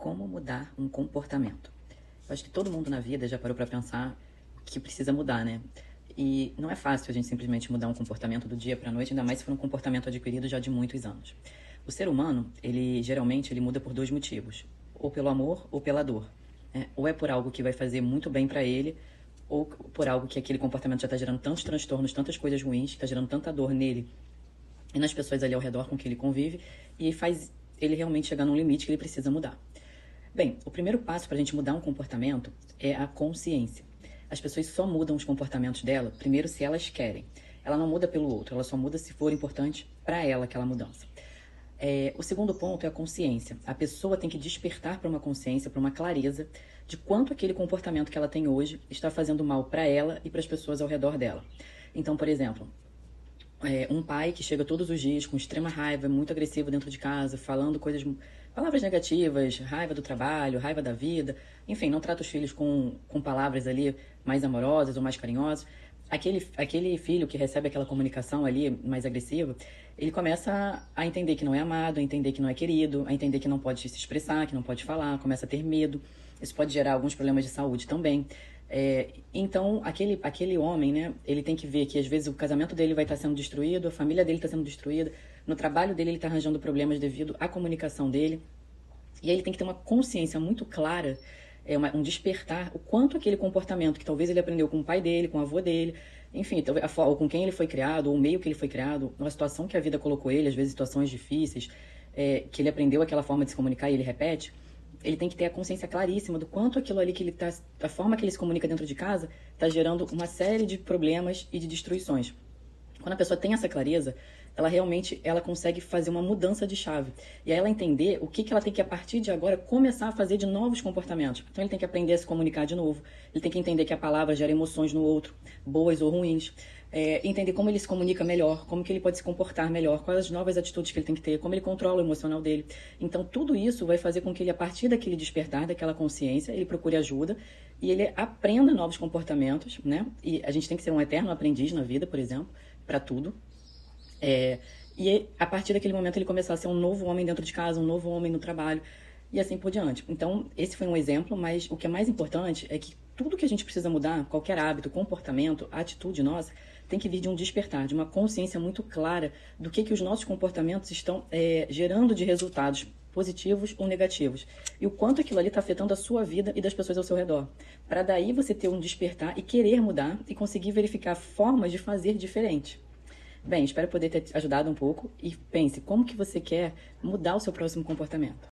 Como mudar um comportamento? Eu acho que todo mundo na vida já parou para pensar que precisa mudar, né? E não é fácil a gente simplesmente mudar um comportamento do dia para a noite, ainda mais se for um comportamento adquirido já de muitos anos. O ser humano, ele geralmente ele muda por dois motivos: ou pelo amor ou pela dor. Né? Ou é por algo que vai fazer muito bem para ele, ou por algo que aquele comportamento já está gerando tantos transtornos, tantas coisas ruins, está gerando tanta dor nele e nas pessoas ali ao redor com que ele convive, e faz ele realmente chegar num limite que ele precisa mudar. Bem, o primeiro passo para a gente mudar um comportamento é a consciência. As pessoas só mudam os comportamentos dela, primeiro, se elas querem. Ela não muda pelo outro, ela só muda se for importante para ela aquela mudança. O segundo ponto é a consciência. A pessoa tem que despertar para uma consciência, para uma clareza de quanto aquele comportamento que ela tem hoje está fazendo mal para ela e para as pessoas ao redor dela. Então, por exemplo, um pai que chega todos os dias com extrema raiva, muito agressivo dentro de casa, falando palavras negativas, raiva do trabalho, raiva da vida, enfim, não trata os filhos com palavras ali mais amorosas ou mais carinhosas. Aquele filho que recebe aquela comunicação ali mais agressiva, ele começa a entender que não é amado, a entender que não é querido, a entender que não pode se expressar, que não pode falar, começa a ter medo. Isso pode gerar alguns problemas de saúde também. Então, aquele homem, né, ele tem que ver que às vezes o casamento dele vai estar sendo destruído, a família dele está sendo destruída, no trabalho dele ele está arranjando problemas devido à comunicação dele. E aí ele tem que ter uma consciência muito clara, um despertar, o quanto aquele comportamento que talvez ele aprendeu com o pai dele, com o avô dele, enfim, ou com quem ele foi criado, ou o meio que ele foi criado, uma situação que a vida colocou ele, às vezes situações difíceis, que ele aprendeu aquela forma de se comunicar e ele repete. Ele tem que ter a consciência claríssima do quanto aquilo ali que ele tá, a forma que ele se comunica dentro de casa, está gerando uma série de problemas e de destruições. Quando a pessoa tem essa clareza, ela realmente consegue fazer uma mudança de chave. E aí ela entender o que ela tem que, a partir de agora, começar a fazer de novos comportamentos. Então ele tem que aprender a se comunicar de novo. Ele tem que entender que a palavra gera emoções no outro, boas ou ruins. Entender como ele se comunica melhor, como que ele pode se comportar melhor, quais as novas atitudes que ele tem que ter, como ele controla o emocional dele. Então tudo isso vai fazer com que ele, a partir daquele despertar, daquela consciência, ele procure ajuda e ele aprenda novos comportamentos, né? E a gente tem que ser um eterno aprendiz na vida, por exemplo, para tudo. E a partir daquele momento ele começar a ser um novo homem dentro de casa, um novo homem no trabalho e assim por diante. Então, esse foi um exemplo, mas o que é mais importante é que tudo que a gente precisa mudar, qualquer hábito, comportamento, atitude nossa, tem que vir de um despertar, de uma consciência muito clara do que os nossos comportamentos estão gerando de resultados positivos ou negativos. E o quanto aquilo ali está afetando a sua vida e das pessoas ao seu redor. Para daí você ter um despertar e querer mudar e conseguir verificar formas de fazer diferente. Bem, espero poder ter te ajudado um pouco e pense como que você quer mudar o seu próximo comportamento.